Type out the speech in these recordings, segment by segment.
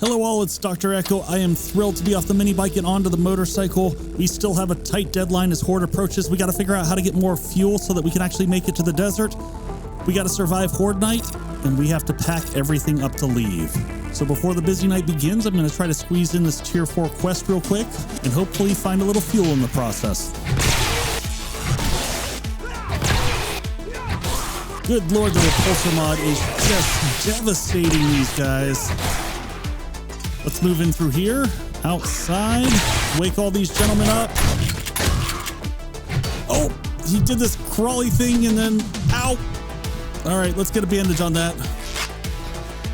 Hello all, it's Dr. Eko. I am thrilled to be off the mini bike and onto the motorcycle. We still have a tight deadline as Horde approaches. We got to figure out how to get more fuel so that we can actually make it to the desert. We got to survive Horde night, and we have to pack everything up to leave. So before the busy night begins, I'm going to try to squeeze in this tier 4 quest real quick and hopefully find a little fuel in the process. Good lord, the repulsor mod is just devastating these guys. Let's move in through here, outside, wake all these gentlemen up. Oh, he did this crawly thing and then, ow. All right, let's get a bandage on that.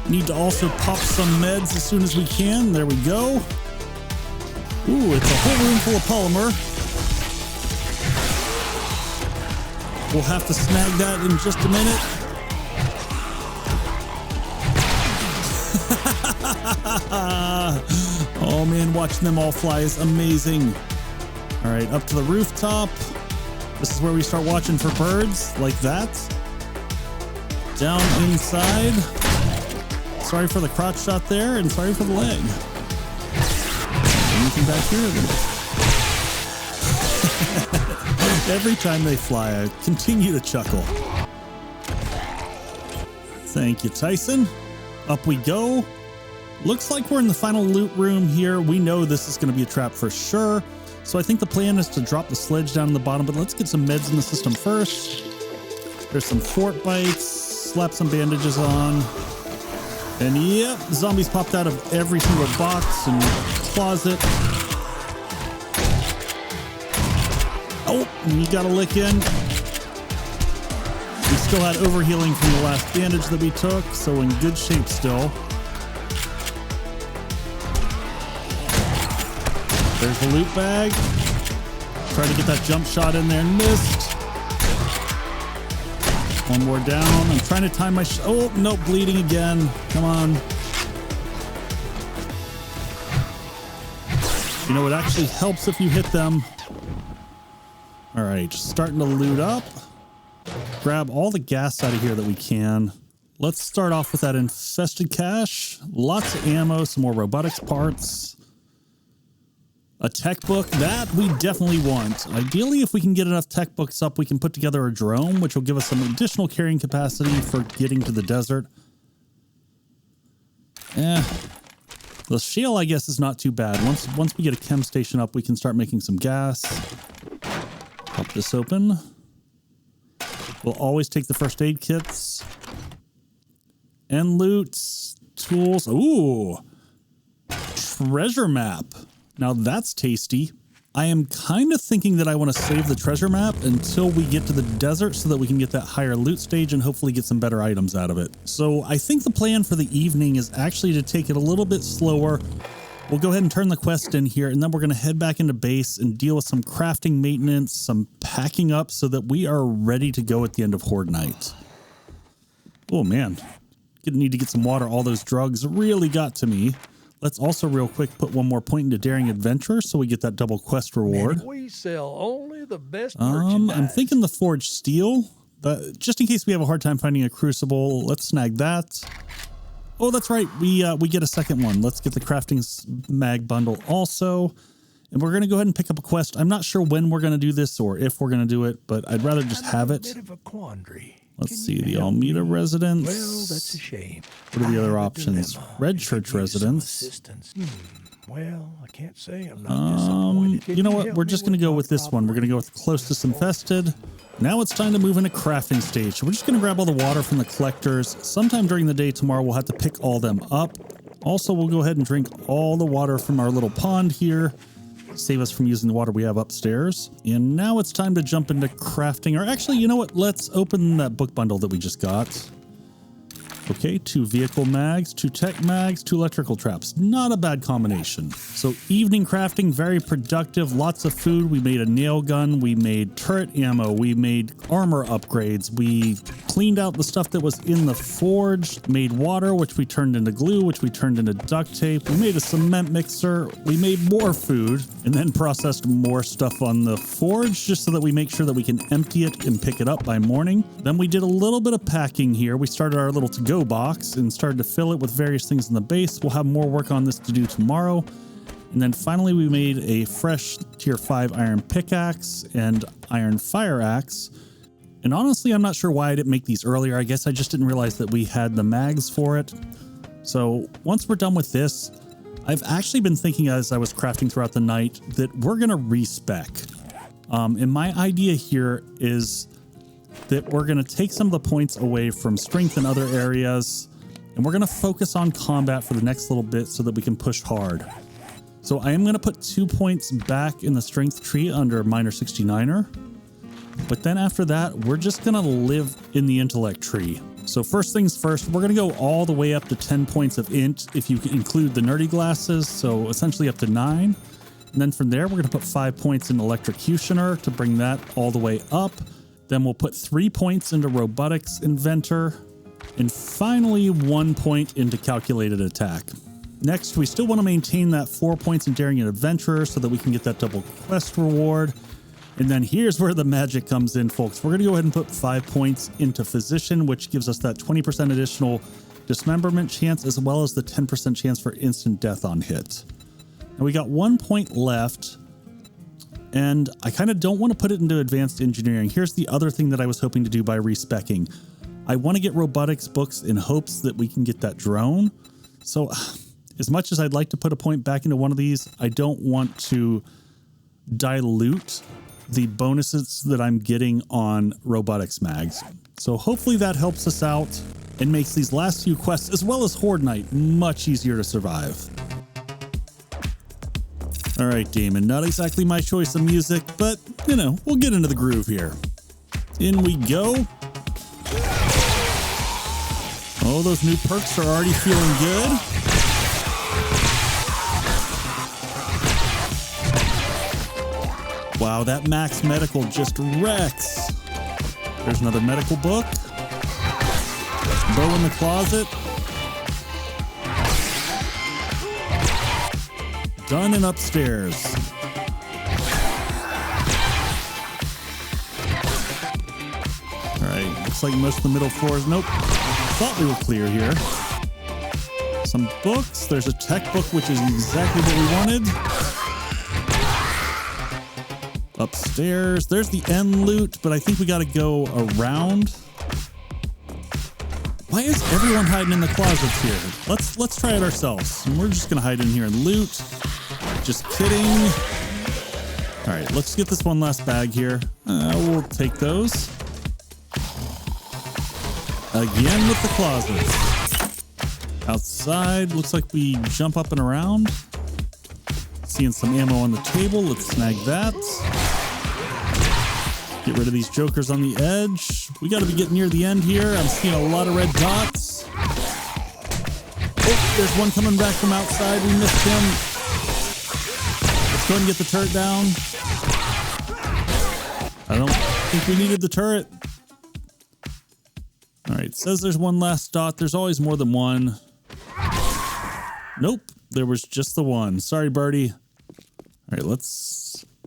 Need to also pop some meds as soon as we can. There we go. Ooh, it's a whole room full of polymer. We'll have to snag that in just a minute. Oh man, watching them all fly is amazing. All right, up to the rooftop. This is where we start watching for birds, like that. Down inside. Sorry for the crotch shot there, and sorry for the leg. Anything back here? Every time they fly, I continue to chuckle. Thank you, Tyson. Up we go. Looks like we're in the final loot room here. We know this is going to be a trap for sure. So I think the plan is to drop the sledge down in the bottom, but let's get some meds in the system first. There's some fort bites, slap some bandages on. And yep, zombies popped out of every single box and closet. Oh, you got a lick in. We still had overhealing from the last bandage that we took, so in good shape still. There's the loot bag. Try to get that jump shot in there and missed. One more down. I'm trying to time my oh, nope, bleeding again. Come on. You know, it actually helps if you hit them. All right, just starting to loot up. Grab all the gas out of here that we can. Let's start off with that infested cache. Lots of ammo, some more robotics parts. A tech book, that we definitely want. Ideally, if we can get enough tech books up, we can put together a drone, which will give us some additional carrying capacity for getting to the desert. The shale, I guess, is not too bad. Once we get a chem station up, we can start making some gas. Pop this open. We'll always take the first aid kits. And loot. Tools. Ooh. Treasure map. Now that's tasty. I am kind of thinking that I want to save the treasure map until we get to the desert so that we can get that higher loot stage and hopefully get some better items out of it. So I think the plan for the evening is actually to take it a little bit slower. We'll go ahead and turn the quest in here, and then we're going to head back into base and deal with some crafting maintenance, some packing up so that we are ready to go at the end of Horde night. Oh man, gonna need to get some water. All those drugs really got to me. Let's also real quick put one more point into Daring Adventure so we get that double quest reward. Man, we sell only the best merchandise. I'm thinking the forged steel, but just in case we have a hard time finding a crucible, let's snag that. Oh, that's right. We get a second one. Let's get the crafting mag bundle also. And we're going to go ahead and pick up a quest. I'm not sure when we're going to do this or if we're going to do it, but I'd rather just have it. Bit of a quandary. Let's see, the Almeida residence. Well, that's a shame. What are the other options? Red Church residence. Well, I can't say I'm not disappointed. You know what? We're just going to go with this one. We're going to go with closest infested. Now it's time to move into crafting stage. So we're just going to grab all the water from the collectors. Sometime during the day tomorrow, we'll have to pick all them up. Also, we'll go ahead and drink all the water from our little pond here. Save us from using the water we have upstairs. And now it's time to jump into crafting. Or actually, you know what? Let's open that book bundle that we just got. Okay, 2 vehicle mags, 2 tech mags, 2 electrical traps. Not a bad combination. So evening crafting, very productive. Lots of food. We made a nail gun. We made turret ammo. We made armor upgrades. We cleaned out the stuff that was in the forge. Made water, which we turned into glue, which we turned into duct tape. We made a cement mixer. We made more food and then processed more stuff on the forge just so that we make sure that we can empty it and pick it up by morning. Then we did a little bit of packing here. We started our little to-go Eko Box and started to fill it with various things in the base. We'll have more work on this to do tomorrow. And then finally we made a fresh tier 5 iron pickaxe and iron fire axe. And honestly, I'm not sure why I didn't make these earlier. I guess I just didn't realize that we had the mags for it. So once we're done with this, I've actually been thinking as I was crafting throughout the night that we're going to respec. And my idea here is that we're going to take some of the points away from strength in other areas, and we're going to focus on combat for the next little bit so that we can push hard. So I am going to put 2 points back in the strength tree under minor 69er. But then after that, we're just going to live in the intellect tree. So first things first, we're going to go all the way up to 10 points of int if you include the nerdy glasses, so essentially up to 9. And then from there, we're going to put 5 points in electrocutioner to bring that all the way up. Then we'll put 3 points into robotics inventor, and finally 1 point into calculated attack. Next, we still want to maintain that 4 points in daring and adventurer so that we can get that double quest reward. And then here's where the magic comes in, folks. We're going to go ahead and put 5 points into physician, which gives us that 20% additional dismemberment chance, as well as the 10% chance for instant death on hit. Now we got 1 point left, and I kind of don't want to put it into advanced engineering. Here's the other thing that I was hoping to do by respecking. I want to get robotics books in hopes that we can get that drone. So as much as I'd like to put a point back into one of these, I don't want to dilute the bonuses that I'm getting on robotics mags. So hopefully that helps us out and makes these last few quests, as well as Horde Night, much easier to survive. All right, Daemon, not exactly my choice of music, but, you know, we'll get into the groove here. In we go. Oh, those new perks are already feeling good. Wow, that max medical just wrecks. There's another medical book. Bow in the closet. Done and upstairs. All right, looks like most of the middle floors. Nope, thought we were clear here. Some books. There's a tech book, which is exactly what we wanted. Upstairs, there's the end loot, but I think we got to go around. Why is everyone hiding in the closets here? Let's try it ourselves. We're just gonna hide in here and loot. Just kidding. All right, let's get this one last bag here. We'll take those. Again with the closets. Outside, looks like we jump up and around. Seeing some ammo on the table. Let's snag that. Get rid of these jokers on the edge. We got to be getting near the end here. I'm seeing a lot of red dots. Oh, there's one coming back from outside. We missed him. Let's go and get the turret down. I don't think we needed the turret. All right, it says there's one last dot. There's always more than one. Nope, there was just the one. Sorry, birdie. All right,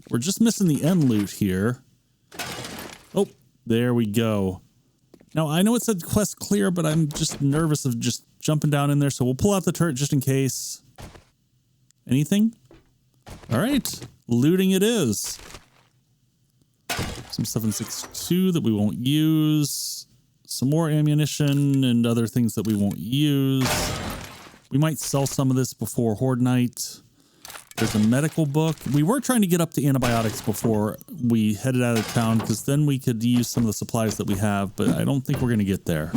we're just missing the end loot here. Oh, there we go. Now, I know it said quest clear, but I'm just nervous of just jumping down in there, so we'll pull out the turret just in case. Anything? All right, looting it is. Some 7.62 that we won't use. Some more ammunition and other things that we won't use. We might sell some of this before Horde Night. There's a medical book. We were trying to get up to antibiotics before we headed out of town, because then we could use some of the supplies that we have, but I don't think we're going to get there.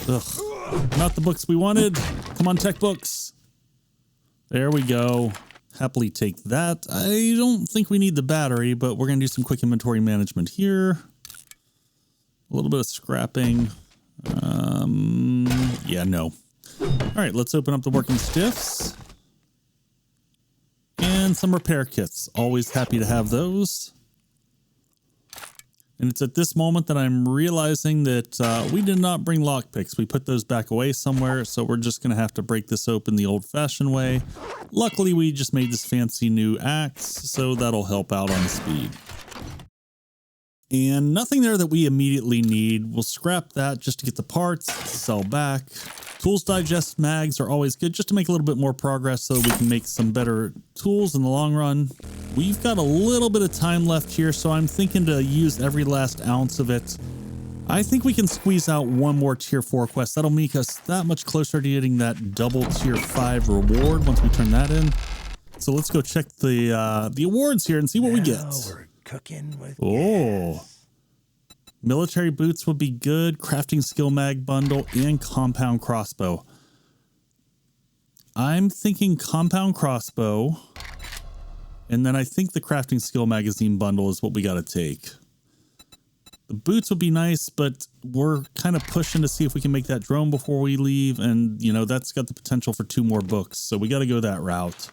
Ugh. Not the books we wanted. Come on, tech books. There we go. Happily take that. I don't think we need the battery, but we're going to do some quick inventory management here. A little bit of scrapping. Yeah, no. All right, let's open up the working stiffs. And some repair kits. Always happy to have those. And it's at this moment that I'm realizing that we did not bring lockpicks. We put those back away somewhere, so we're just going to have to break this open the old-fashioned way. Luckily, we just made this fancy new axe, so that'll help out on the speed. And nothing there that we immediately need. We'll scrap that just to get the parts, sell back. Tools digest mags are always good just to make a little bit more progress so we can make some better tools in the long run. We've got a little bit of time left here, so I'm thinking to use every last ounce of it. I think we can squeeze out one more tier 4 quest. That'll make us that much closer to getting that double tier 5 reward once we turn that in. So let's go check the awards here and see what we get. We're cooking with gas. Military boots would be good. Crafting skill mag bundle and compound crossbow. I'm thinking compound crossbow. And then I think the crafting skill magazine bundle is what we got to take. The boots would be nice, but we're kind of pushing to see if we can make that drone before we leave. And, you know, that's got the potential for 2 more books. So we got to go that route.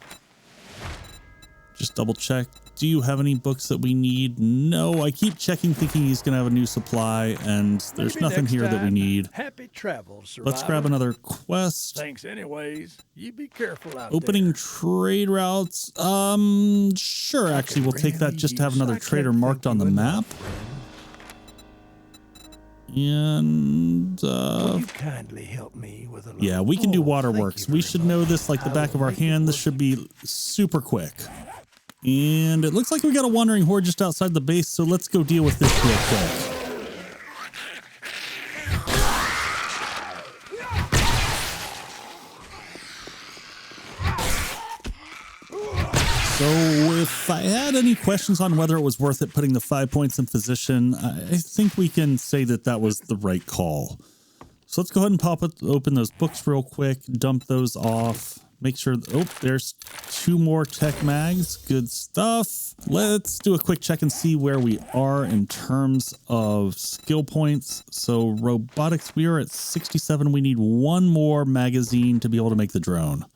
Just double check. Do you have any books that we need? No, I keep checking thinking he's going to have a new supply, and there's Maybe nothing here that we need. Happy travels, survivor. Let's grab another quest. Thanks anyways. You be careful out Opening there. trade routes. Sure, actually, we'll take that just to have another trader marked on the map. And Will you kindly help me with a little... yeah, we can do waterworks. Thank you We very should much. know this like the back of our hand. This should be super quick. And it looks like we got a wandering horde just outside the base, so let's go deal with this real quick. So if I had any questions on whether it was worth it putting the 5 points in physician, I think we can say that that was the right call. So let's go ahead and open those books real quick, dump those off. Make sure, oh, there's 2 more tech mags. Good stuff. Let's do a quick check and see where we are in terms of skill points. So robotics, we are at 67. We need 1 more magazine to be able to make the drone.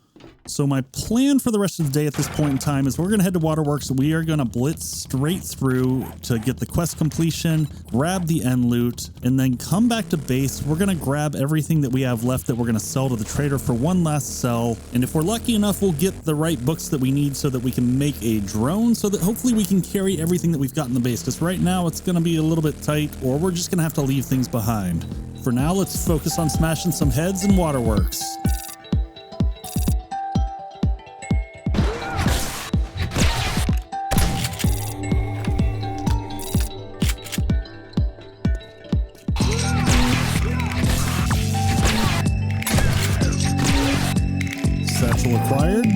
So my plan for the rest of the day at this point in time is we're going to head to Waterworks. We are going to blitz straight through to get the quest completion, grab the end loot, and then come back to base. We're going to grab everything that we have left that we're going to sell to the trader for one last sell. And if we're lucky enough, we'll get the right books that we need so that we can make a drone so that hopefully we can carry everything that we've got in the base. Because right now it's going to be a little bit tight, or we're just going to have to leave things behind. For now, let's focus on smashing some heads in Waterworks. Required.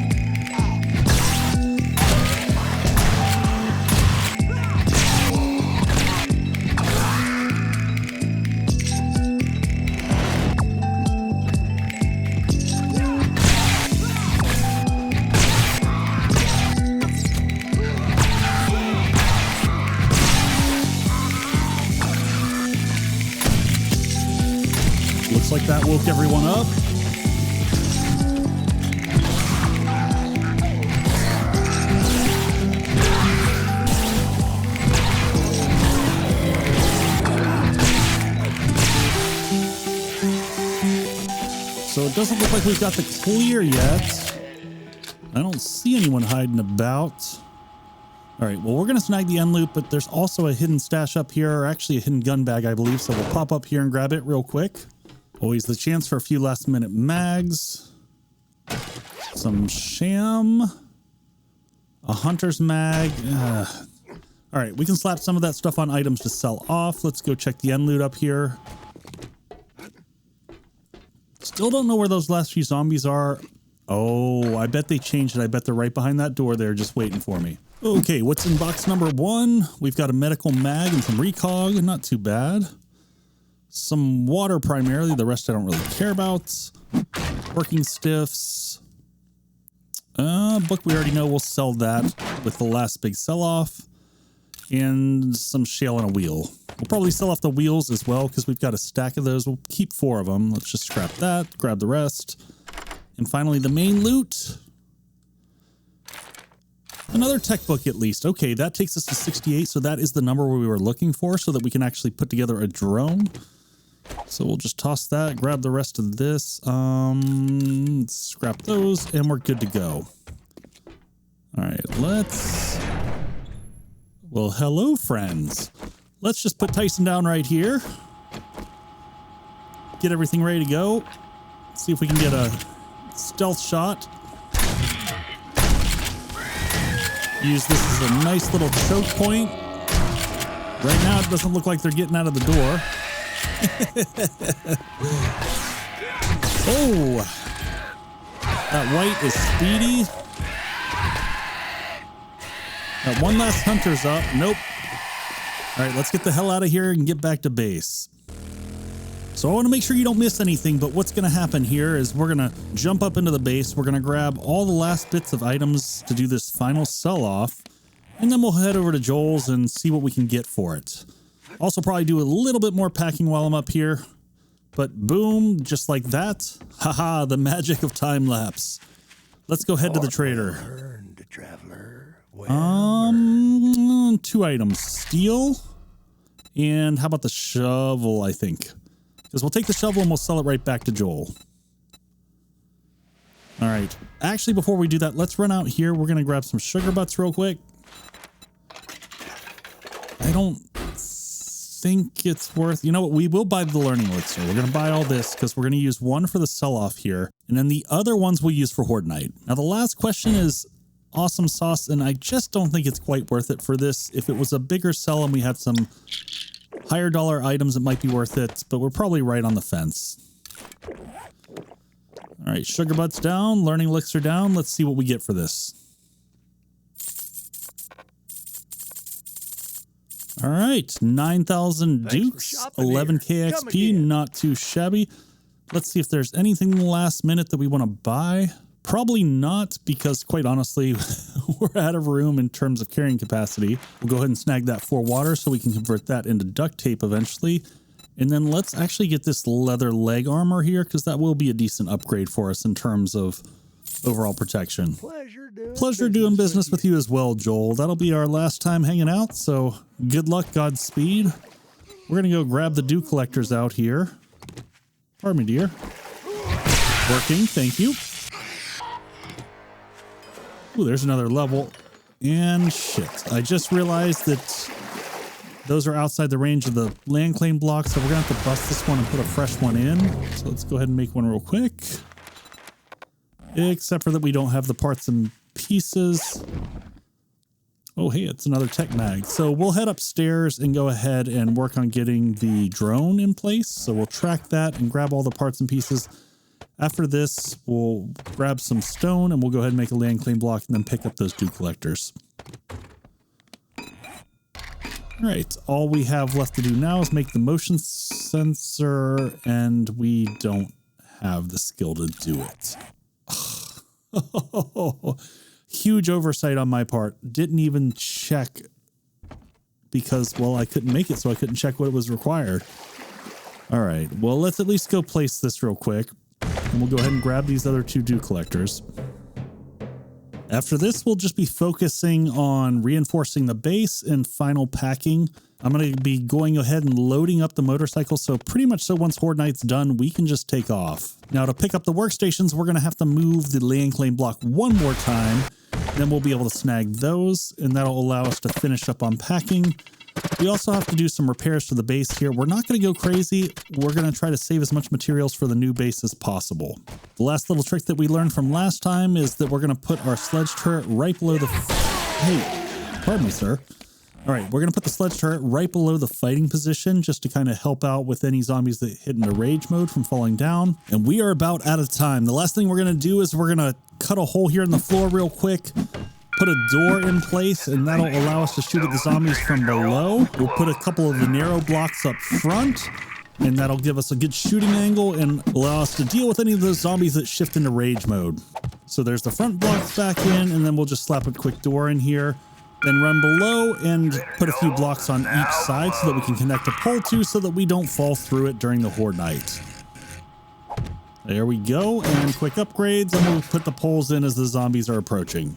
Looks like that woke everyone up. So it doesn't look like we've got the clear yet. I don't see anyone hiding about. All right, well, we're going to snag the end loot, but there's also a hidden stash up here, or actually a hidden gun bag, I believe. So we'll pop up here and grab it real quick. Always the chance for a few last minute mags. Some sham. A hunter's mag. All right, we can slap some of that stuff on items to sell off. Let's go check the end loot up here. Still don't know where those last few zombies are. Oh, I bet they changed it. I bet they're right behind that door there just waiting for me. Okay, what's in box number 1? We've got a medical mag and some recog. Not too bad. Some water primarily. The rest I don't really care about. Working stiffs. Book we already know. We'll sell that with the last big sell-off. And some shale and a wheel. We'll probably sell off the wheels as well because we've got a stack of those. We'll keep 4 of them. Let's just scrap that, grab the rest. And finally, the main loot. Another tech book at least. Okay, that takes us to 68. So that is the number we were looking for so that we can actually put together a drone. So we'll just toss that, grab the rest of this. Scrap those, and we're good to go. All right, let's... Well, hello, friends. Let's just put Tyson down right here. Get everything ready to go. See if we can get a stealth shot. Use this as a nice little choke point. Right now, it doesn't look like they're getting out of the door. Oh! That white is speedy. That one last hunter's up. Nope. All right, let's get the hell out of here and get back to base. So I want to make sure you don't miss anything, but what's going to happen here is we're going to jump up into the base. We're going to grab all the last bits of items to do this final sell-off, and then we'll head over to Joel's and see what we can get for it. Also probably do a little bit more packing while I'm up here, but boom, just like that. Haha, the magic of time lapse. Let's go head to the trader. Well, 2 items, steel, and how about the shovel, I think. Because we'll take the shovel and we'll sell it right back to Joel. All right. Actually, before we do that, let's run out here. We're going to grab some sugar butts real quick. I don't think it's worth... You know what? We will buy the learning elixir. We're going to buy all this because we're going to use one for the sell-off here. And then the other ones we'll use for Horde Night. Now, the last question is awesome sauce, and I just don't think it's quite worth it for this. If it was a bigger sell and we had some higher dollar items, it might be worth it, but we're probably right on the fence. All right, sugar butts down, learning elixir down. Let's see what we get for this. All right, 9,000 dukes, 11k XP, not too shabby. Let's see if there's anything last minute that we want to buy. Probably not, because quite honestly, we're out of room in terms of carrying capacity. We'll go ahead and snag that 4 water so we can convert that into duct tape eventually. And then let's actually get this leather leg armor here, because that will be a decent upgrade for us in terms of overall protection. Pleasure doing business with you as well, Joel. That'll be our last time hanging out, so good luck, Godspeed. We're going to go grab the dew collectors out here. Pardon me, dear. Working, thank you. Ooh, there's another level. And shit, I just realized that those are outside the range of the land claim block, so we're going to have to bust this one and put a fresh one in. So let's go ahead and make one real quick. Except for that we don't have the parts and pieces. Oh, hey, it's another tech mag. So we'll head upstairs and go ahead and work on getting the drone in place. So we'll track that and grab all the parts and pieces. After this, we'll grab some stone and we'll go ahead and make a land claim block and then pick up those dew collectors. All right, all we have left to do now is make the motion sensor, and we don't have the skill to do it. Huge oversight on my part. Didn't even check because, well, I couldn't make it, so I couldn't check what was required. All right, well, let's at least go place this real quick. And we'll go ahead and grab these other 2 dew collectors. After this, we'll just be focusing on reinforcing the base and final packing. I'm going to be going ahead and loading up the motorcycle, so pretty much so once Horde Night's done, we can just take off. Now, to pick up the workstations, we're going to have to move the land claim block one more time. Then we'll be able to snag those, and that'll allow us to finish up on packing. We also have to do some repairs to the base here. We're not going to go crazy. We're going to try to save as much materials for the new base as possible. The last little trick that we learned from last time is that we're going to put our sledge turret right below the... Hey, pardon me, sir. All right, we're going to put the sledge turret right below the fighting position just to kind of help out with any zombies that hit into rage mode from falling down. And we are about out of time. The last thing we're going to do is we're going to cut a hole here in the floor real quick. Put a door in place, and that'll allow us to shoot at the zombies from below. We'll put a couple of the narrow blocks up front, and that'll give us a good shooting angle and allow us to deal with any of those zombies that shift into rage mode. So there's the front blocks back in, and then we'll just slap a quick door in here, then run below and put a few blocks on each side so that we can connect a pole to so that we don't fall through it during the Horde Night. There we go, and quick upgrades, and we'll put the poles in as the zombies are approaching.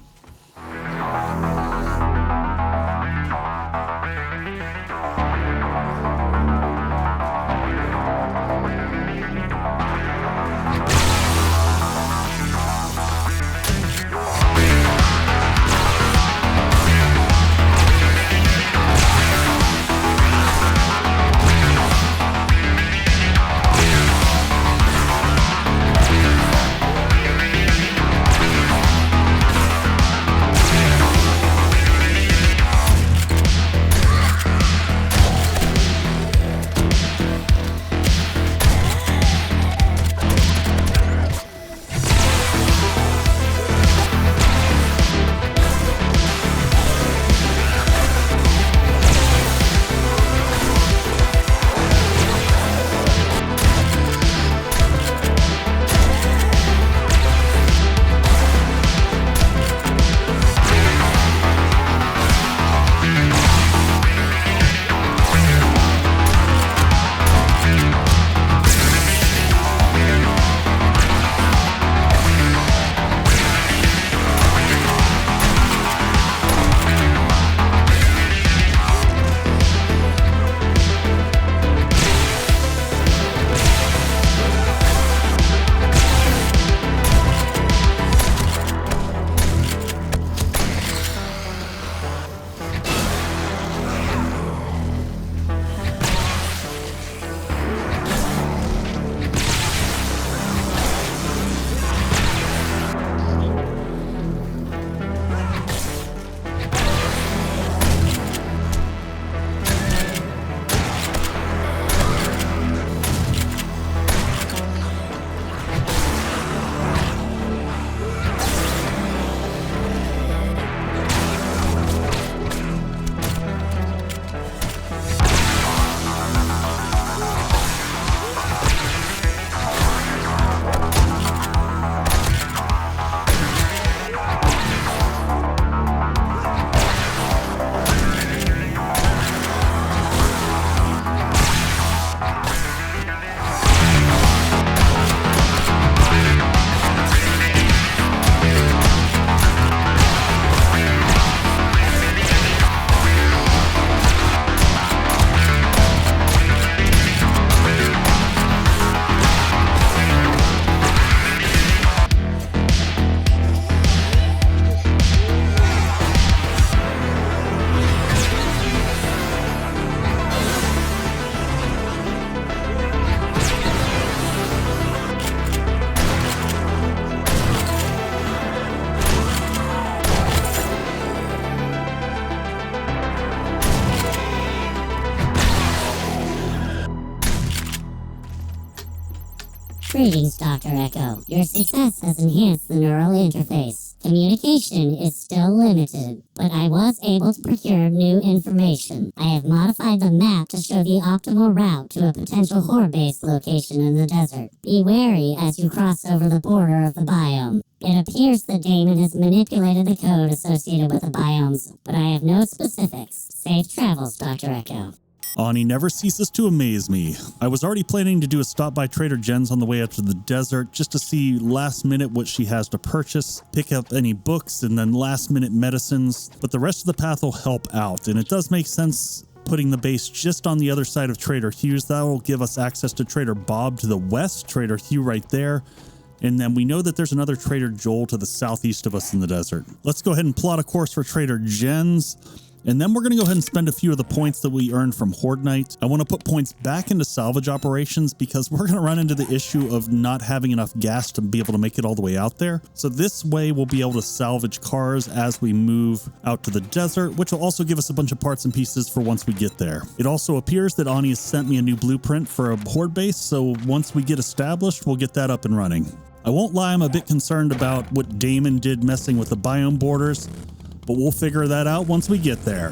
Greetings, Dr. Eko. Your success has enhanced the neural interface. Communication is still limited, but I was able to procure new information. I have modified the map to show the optimal route to a potential Horde base location in the desert. Be wary as you cross over the border of the biome. It appears that Daemon has manipulated the code associated with the biomes, but I have no specifics. Safe travels, Dr. Eko. Ani never ceases to amaze me. I was already planning to do a stop by Trader Jen's on the way out to the desert just to see last minute what she has to purchase, pick up any books, and then last minute medicines, but the rest of the path will help out, and it does make sense putting the base just on the other side of Trader Hugh's. That will give us access to Trader Bob to the west, Trader Hugh right there, and then we know that there's another Trader Joel to the southeast of us in the desert. Let's go ahead and plot a course for Trader Jen's. And then we're going to go ahead and spend a few of the points that we earned from Horde Night. I want to put points back into salvage operations because we're going to run into the issue of not having enough gas to be able to make it all the way out there. So this way we'll be able to salvage cars as we move out to the desert, which will also give us a bunch of parts and pieces for once we get there. It also appears that Ani has sent me a new blueprint for a Horde base, so once we get established, we'll get that up and running. I won't lie, I'm a bit concerned about what Daemon did messing with the biome borders, but we'll figure that out once we get there.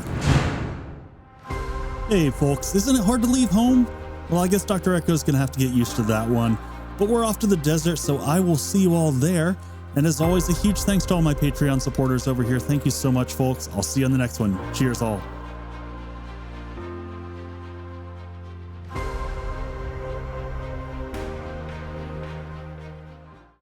Hey folks, isn't it hard to leave home? Well, I guess Dr. Eko's gonna have to get used to that one. But we're off to the desert, so I will see you all there. And as always, a huge thanks to all my Patreon supporters over here. Thank you so much, folks. I'll see you on the next one. Cheers all.